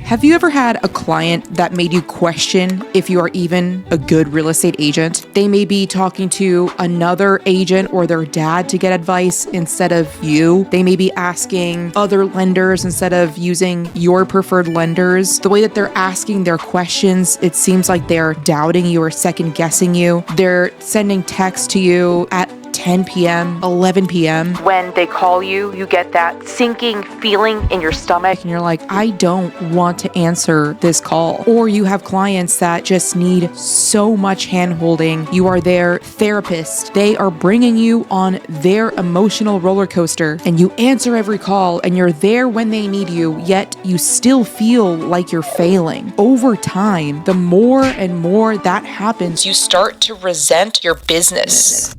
Have you ever had a client that made you question if you are even a good real estate agent? They may be talking to another agent or their dad to get advice instead of you. They may be asking other lenders instead of using your preferred lenders. The way that they're asking their questions, it seems like they're doubting you or second guessing you. They're sending texts to you at 10 p.m., 11 p.m. When they call you, you get that sinking feeling in your stomach and you're like, I don't want to answer this call. Or you have clients that just need so much hand-holding. You are their therapist. They are bringing you on their emotional roller coaster and you answer every call and you're there when they need you, yet you still feel like you're failing. Over time, the more and more that happens, you start to resent your business.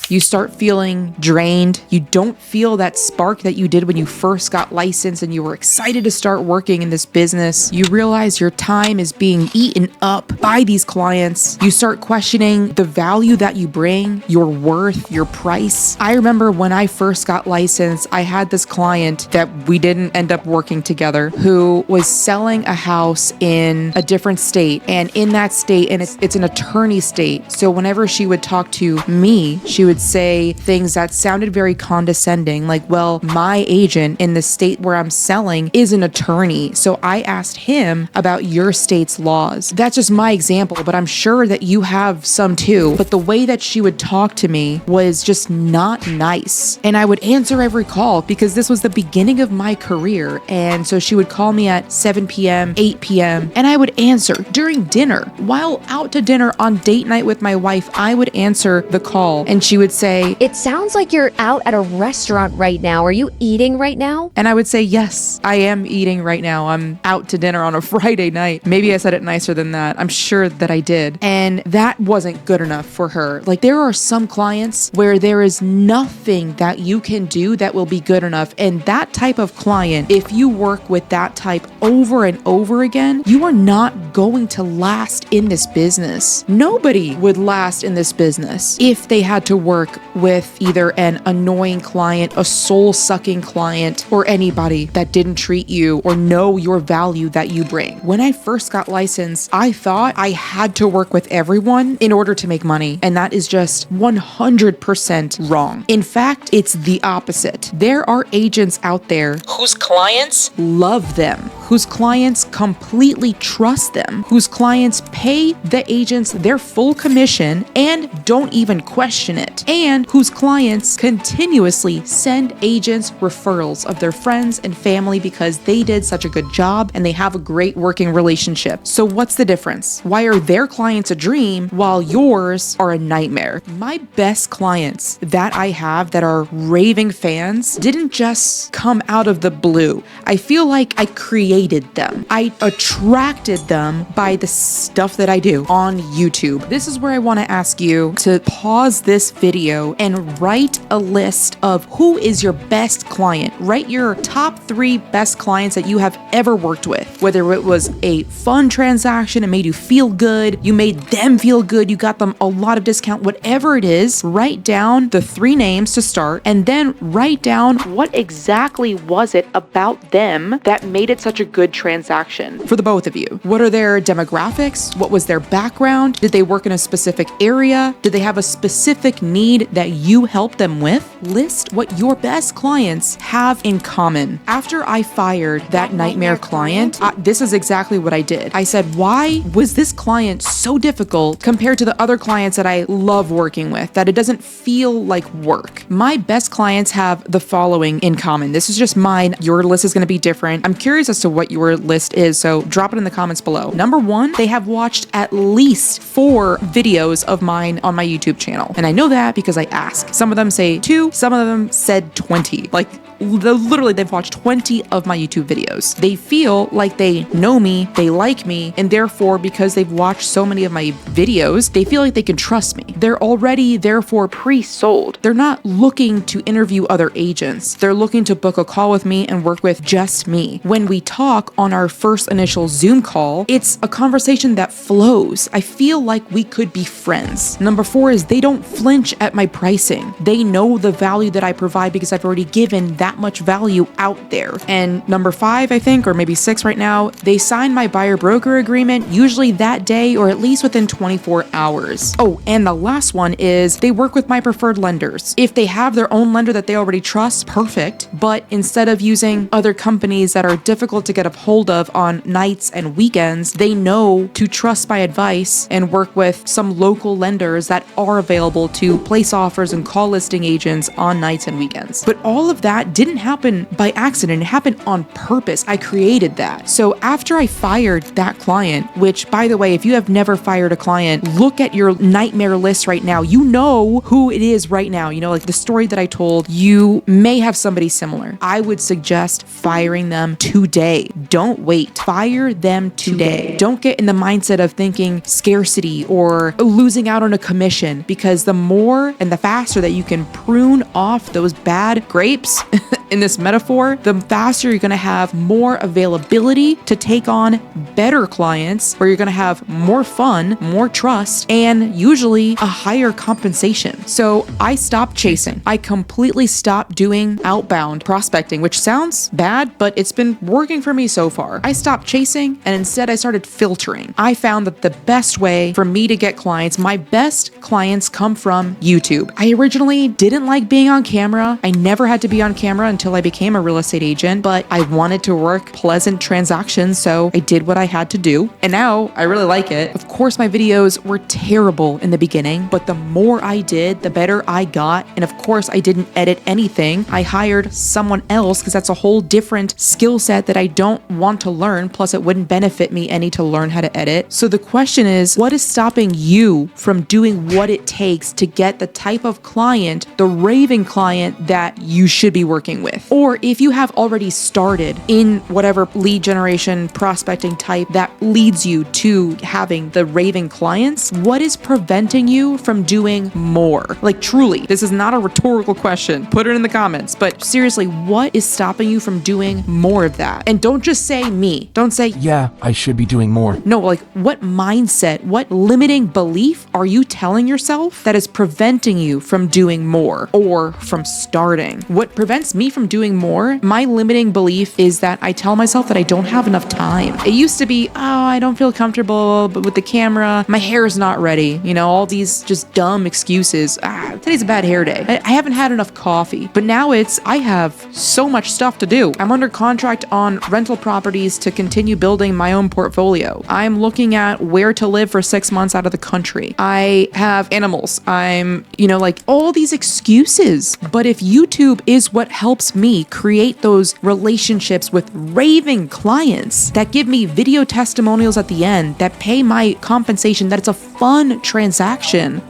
You start feeling drained. You don't feel that spark that you did when you first got licensed and you were excited to start working in this business. You realize your time is being eaten up by these clients. You start questioning the value that you bring, your worth, your price. I remember when I first got licensed, I had this client that we didn't end up working together who was selling a house in a different state. And in that state, and it's an attorney state. So whenever she would talk to me, she would say things that sounded very condescending, like, well, my agent in the state where I'm selling is an attorney, so I asked him about your state's laws. That's just my example, but I'm sure that you have some too. But the way that she would talk to me was just not nice. And I would answer every call because this was the beginning of my career. And so she would call me at 7 p.m., 8 p.m., and I would answer during dinner. While out to dinner on date night with my wife, I would answer the call and she would say, "It sounds like you're out at a restaurant right now. Are you eating right now?" And I would say, yes, I am eating right now. I'm out to dinner on a Friday night. Maybe I said it nicer than that. I'm sure that I did. And that wasn't good enough for her. Like, there are some clients where there is nothing that you can do that will be good enough. And that type of client, if you work with that type over and over again, you are not going to last in this business. Nobody would last in this business if they had to work with either an annoying client, a soul-sucking client, or anybody that didn't treat you or know your value that you bring. When I first got licensed, I thought I had to work with everyone in order to make money, and that is just 100% wrong. In fact, it's the opposite. There are agents out there whose clients love them, whose clients completely trust them, whose clients pay the agents their full commission and don't even question it, and whose clients continuously send agents referrals of their friends and family because they did such a good job and they have a great working relationship. So what's the difference? Why are their clients a dream while yours are a nightmare? My best clients that I have that are raving fans didn't just come out of the blue. I feel like I created them. I attracted them by the stuff that I do on YouTube. This is where I want to ask you to pause this video and write a list of who is your best client. Write your top 3 best clients that you have ever worked with. Whether it was a fun transaction and made you feel good, you made them feel good, you got them a lot of discount, whatever it is, write down the 3 names to start and then write down what exactly was it about them that made it such a good transaction for the both of you. What are their demographics? What was their background? Did they work in a specific area? Did they have a specific need that you help them with? List what your best clients have in common. After I fired that nightmare client, this is exactly what I did. I said, why was this client so difficult compared to the other clients that I love working with, that it doesn't feel like work? My best clients have the following in common. This is just mine. Your list is going to be different. I'm curious as to what your list is, so drop it in the comments below. Number 1, they have watched at least 4 videos of mine on my YouTube channel. And I know that because I ask. Some of them say 2, some of them said 20. Like, literally, they've watched 20 of my YouTube videos. They feel like they know me, they like me, and therefore, because they've watched so many of my videos, they feel like they can trust me. They're already, therefore, pre-sold. They're not looking to interview other agents. They're looking to book a call with me and work with just me. When we talk talk on our first initial Zoom call, it's a conversation that flows. I feel like we could be friends. Number 4 is they don't flinch at my pricing. They know the value that I provide because I've already given that much value out there. And number 5, I think, or maybe 6 right now, they sign my buyer broker agreement usually that day or at least within 24 hours. Oh, and the last one is they work with my preferred lenders. If they have their own lender that they already trust, perfect. But instead of using other companies that are difficult to get a hold of on nights and weekends, they know to trust my advice and work with some local lenders that are available to place offers and call listing agents on nights and weekends. But all of that didn't happen by accident. It happened on purpose. I created that. So after I fired that client, which by the way, if you have never fired a client, look at your nightmare list right now. You know who it is right now. You know, like the story that I told, you may have somebody similar. I would suggest firing them today. Don't wait. Fire them today. Don't get in the mindset of thinking scarcity or losing out on a commission, because the more and the faster that you can prune off those bad grapes in this metaphor, the faster you're going to have more availability to take on better clients, where you're going to have more fun, more trust, and usually a higher compensation. So I stopped chasing. I completely stopped doing outbound prospecting, which sounds bad, but it's been working for me so far. I stopped chasing and instead I started filtering. I found that the best way for me to get clients, my best clients come from YouTube. I originally didn't like being on camera. I never had to be on camera until I became a real estate agent, but I wanted to work pleasant transactions, so I did what I had to do. And now I really like it. Of course, my videos were terrible in the beginning, but the more I did, the better I got. And of course, I didn't edit anything. I hired someone else because that's a whole different skill set that I don't want to learn. Plus, it wouldn't benefit me any to learn how to edit. So the question is, what is stopping you from doing what it takes to get the type of client, the raving client that you should be working with? Or if you have already started in whatever lead generation prospecting type that leads you to having the raving clients, what is preventing you from doing more? Like truly, this is not a rhetorical question. Put it in the comments. But seriously, what is stopping you from doing more of that? And don't just say me. Don't say, yeah, I should be doing more. No, like what mindset, what limiting belief are you telling yourself that is preventing you from doing more or from starting? What prevents me from doing more, my limiting belief is that I tell myself that I don't have enough time. It used to be, I don't feel comfortable with the camera. My hair is not ready. You know, all these just dumb excuses. Today's a bad hair day. I haven't had enough coffee. But now it's, I have so much stuff to do. I'm under contract on rental properties to continue building my own portfolio. I'm looking at where to live for 6 months out of the country. I have animals. I'm, like all these excuses. But if YouTube is what helps me create those relationships with raving clients that give me video testimonials at the end, that pay my compensation, that it's a fun transaction.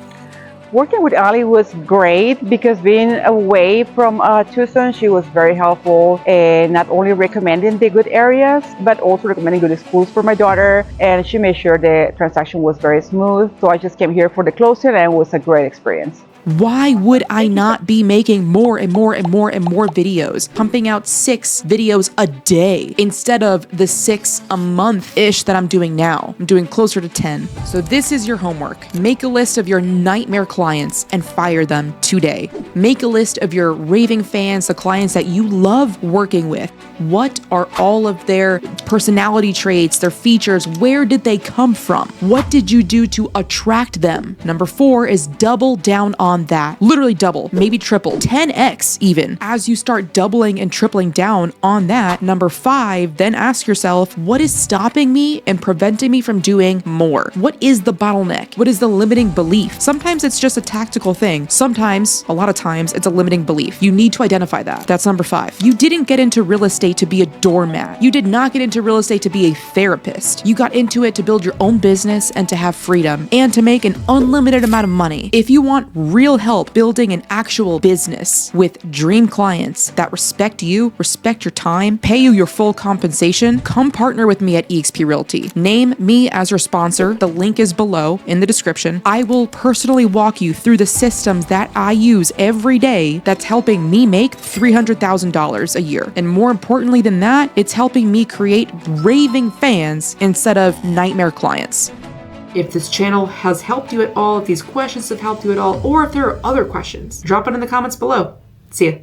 Working with Ali was great because being away from Tucson, she was very helpful and not only recommending the good areas, but also recommending good schools for my daughter. And she made sure the transaction was very smooth. So I just came here for the closing and it was a great experience. Why would I not be making more and more and more and more videos, pumping out 6 videos a day instead of the 6 a month-ish that I'm doing now? I'm doing closer to 10. So this is your homework. Make a list of your nightmare clients and fire them today. Make a list of your raving fans, the clients that you love working with. What are all of their personality traits, their features? Where did they come from? What did you do to attract them? Number 4 is double down on that. Literally double, maybe triple, 10x even. As you start doubling and tripling down on that, number 5, then ask yourself, what is stopping me and preventing me from doing more? What is the bottleneck? What is the limiting belief? Sometimes it's just a tactical thing. Sometimes, a lot of times, it's a limiting belief. You need to identify that. That's number 5. You didn't get into real estate to be a doormat. You did not get into into real estate to be a therapist. You got into it to build your own business and to have freedom and to make an unlimited amount of money. If you want real help building an actual business with dream clients that respect you, respect your time, pay you your full compensation, come partner with me at Exp Realty. Name me as your sponsor. The link is below in the description. I will personally walk you through the systems that I use every day that's helping me make $300,000 a year. And more importantly than that, it's helping me create raving fans instead of nightmare clients. If this channel has helped you at all, if these questions have helped you at all, or if there are other questions, drop it in the comments below. See ya.